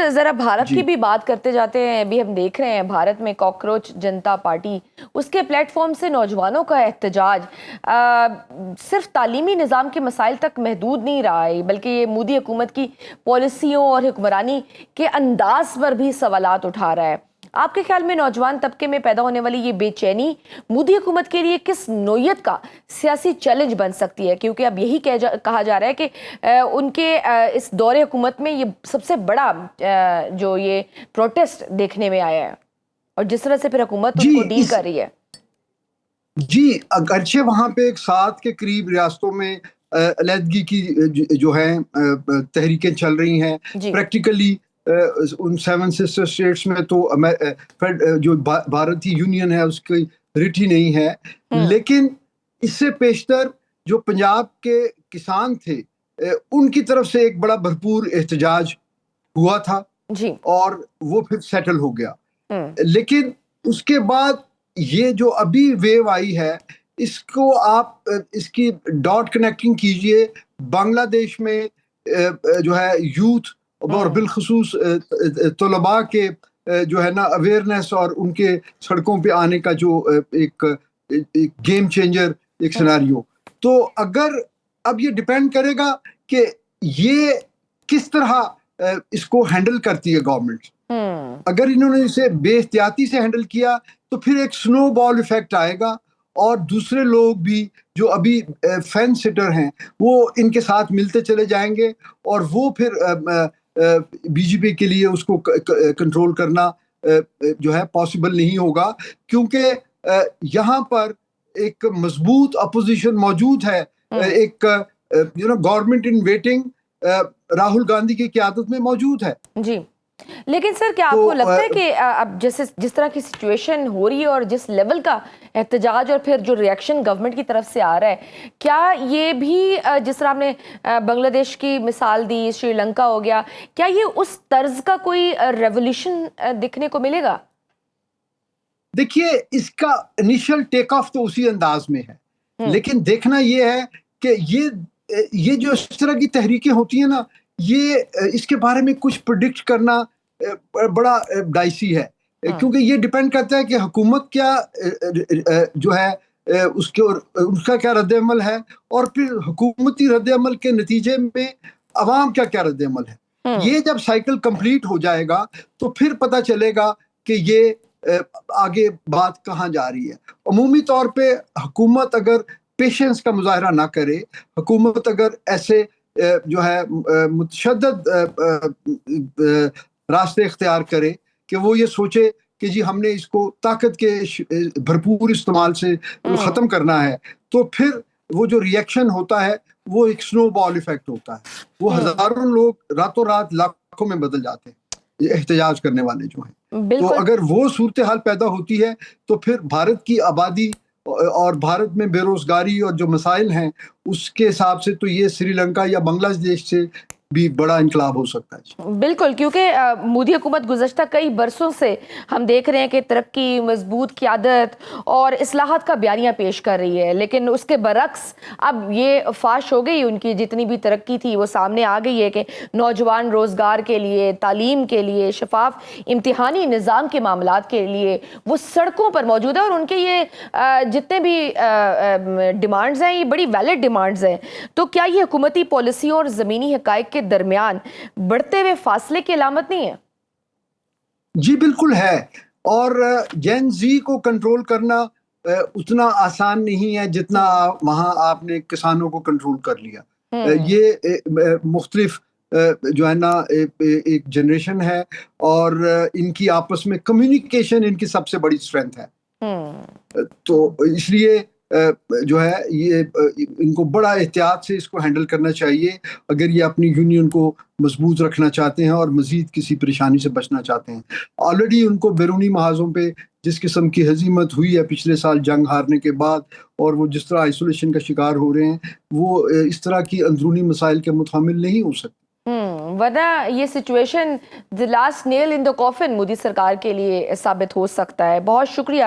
سر ذرا بھارت جی کی بھی بات کرتے جاتے ہیں. ابھی ہم دیکھ رہے ہیں بھارت میں کاکروچ جنتا پارٹی اس کے پلیٹ فارم سے نوجوانوں کا احتجاج صرف تعلیمی نظام کے مسائل تک محدود نہیں رہا ہے، بلکہ یہ مودی حکومت کی پالیسیوں اور حکمرانی کے انداز پر بھی سوالات اٹھا رہا ہے. آپ کے خیال میں نوجوان طبقے میں پیدا ہونے والی یہ بے چینی مودی حکومت کے لیے کس نوعیت کا سیاسی چیلنج بن سکتی ہے؟ کیونکہ اب یہی کہا جا رہا ہے کہ ان کے اس دور حکومت میں یہ سب سے بڑا جو یہ پروٹیسٹ دیکھنے میں آیا ہے، اور جس طرح سے پھر حکومت ان کو ڈیل کر رہی ہے. جی اگرچہ وہاں پہ ایک 7 کے قریب ریاستوں میں علیحدگی کی جو ہے تحریکیں چل رہی ہیں. جی پریکٹیکلی ان 7 سسٹر اسٹیٹس میں تو جو بھارتی یونین ہے اس کی رٹ ہی نہیں ہے. لیکن اس سے پیشتر جو پنجاب کے کسان تھے ان کی طرف سے ایک بڑا بھرپور احتجاج ہوا تھا جی اور وہ پھر سیٹل ہو گیا. لیکن اس کے بعد یہ جو ابھی ویو آئی ہے اس کو آپ اس کی ڈاٹ کنیکٹنگ کیجئے بنگلہ دیش میں جو ہے یوتھ اور بالخصوص طلباء کے جو ہے نا اویئرنیس اور ان کے سڑکوں پہ آنے کا جو ایک گیم چینجر ایک سیناریو. تو اگر اب یہ ڈیپینڈ کرے گا کہ یہ کس طرح اس کو ہینڈل کرتی ہے گورنمنٹ. اگر انہوں نے اسے بے احتیاطی سے ہینڈل کیا تو پھر ایک سنو بال ایفیکٹ آئے گا اور دوسرے لوگ بھی جو ابھی فینس سٹر ہیں وہ ان کے ساتھ ملتے چلے جائیں گے اور وہ پھر بی جے پی کے لیے اس کو کنٹرول کرنا جو ہے پاسبل نہیں ہوگا، کیونکہ یہاں پر ایک مضبوط اپوزیشن موجود ہے. ایک government in waiting Rahul Gandhi کی قیادت میں موجود ہے. جی لیکن سر کیا آپ کو لگتا ہے کہ اب جس طرح کی سچویشن ہو رہی ہے اور جس لیول کا احتجاج اور پھر جو ریئیکشن گورنمنٹ کی طرف سے آ رہا ہے، کیا یہ بھی جس طرح ہم نے بنگلہ دیش کی مثال دی، سری لنکا ہو گیا، کیا یہ اس طرز کا کوئی ریولیوشن دکھنے کو ملے گا؟ دیکھیے اس کا انیشل ٹیک آف تو اسی انداز میں ہے، لیکن دیکھنا یہ ہے کہ یہ جو اس طرح کی تحریکیں ہوتی ہیں نا، یہ اس کے بارے میں کچھ پریڈکٹ کرنا بڑا ڈائسی ہے، کیونکہ یہ ڈیپینڈ کرتا ہے کہ حکومت کیا جو ہے اس کا کیا رد عمل ہے، اور پھر حکومتی رد عمل کے نتیجے میں عوام کیا رد عمل ہے. یہ جب سائیکل کمپلیٹ ہو جائے گا تو پھر پتہ چلے گا کہ یہ آگے بات کہاں جا رہی ہے. عمومی طور پہ حکومت اگر پیشنس کا مظاہرہ نہ کرے، حکومت اگر ایسے جو ہے متشدد راستے اختیار کرے کہ وہ یہ سوچے کہ جی ہم نے اس کو طاقت کے بھرپور استعمال سے ختم کرنا ہے، تو پھر وہ جو ریئیکشن ہوتا ہے وہ ایک سنو بال ایفیکٹ ہوتا ہے. وہ ہزاروں لوگ راتوں رات لاکھوں میں بدل جاتے ہیں احتجاج کرنے والے جو ہیں. تو اگر وہ صورتحال پیدا ہوتی ہے تو پھر بھارت کی آبادی اور بھارت میں بے روزگاری اور جو مسائل ہیں اس کے حساب سے تو یہ سری لنکا یا بنگلہ دیش سے بھی بڑا انقلاب ہو سکتا ہے. بالکل، کیونکہ مودی حکومت گزشتہ کئی برسوں سے ہم دیکھ رہے ہیں کہ ترقی، مضبوط قیادت اور اصلاحات کا بیانیہ پیش کر رہی ہے، لیکن اس کے برعکس اب یہ فاش ہو گئی. ان کی جتنی بھی ترقی تھی وہ سامنے آ گئی ہے کہ نوجوان روزگار کے لیے، تعلیم کے لیے، شفاف امتحانی نظام کے معاملات کے لیے وہ سڑکوں پر موجود ہے، اور ان کے یہ جتنے بھی ڈیمانڈز ہیں یہ بڑی ویلڈ ڈیمانڈز ہیں. تو کیا یہ حکومتی پالیسیوں اور زمینی حقائق کے درمیان بڑھتے ہوئے فاصلے کی علامت نہیں ہے؟ جی بالکل ہے، اور جین زی کو کنٹرول کرنا اتنا آسان نہیں ہے جتنا وہاں آپ نے کسانوں کو کنٹرول کر لیا. یہ مختلف جو ہے نا ایک جنریشن ہے، اور ان کی آپس میں کمیونیکیشن ان کی سب سے بڑی اسٹرینتھ ہے. تو اس لیے جو ہے یہ ان کو بڑا احتیاط سے اس کو ہینڈل کرنا چاہیے اگر یہ اپنی یونین کو مضبوط رکھنا چاہتے ہیں اور مزید کسی پریشانی سے بچنا چاہتے ہیں. آلریڈی ان کو بیرونی محاذوں پہ جس قسم کی ہزیمت ہوئی ہے پچھلے سال جنگ ہارنے کے بعد، اور وہ جس طرح آئسولیشن کا شکار ہو رہے ہیں، وہ اس طرح کی اندرونی مسائل کے متحمل نہیں ہو سکتے. ورنہ یہ situation the last nail in the coffin Modi سرکار کے لیے ثابت ہو سکتا ہے. بہت شکریہ.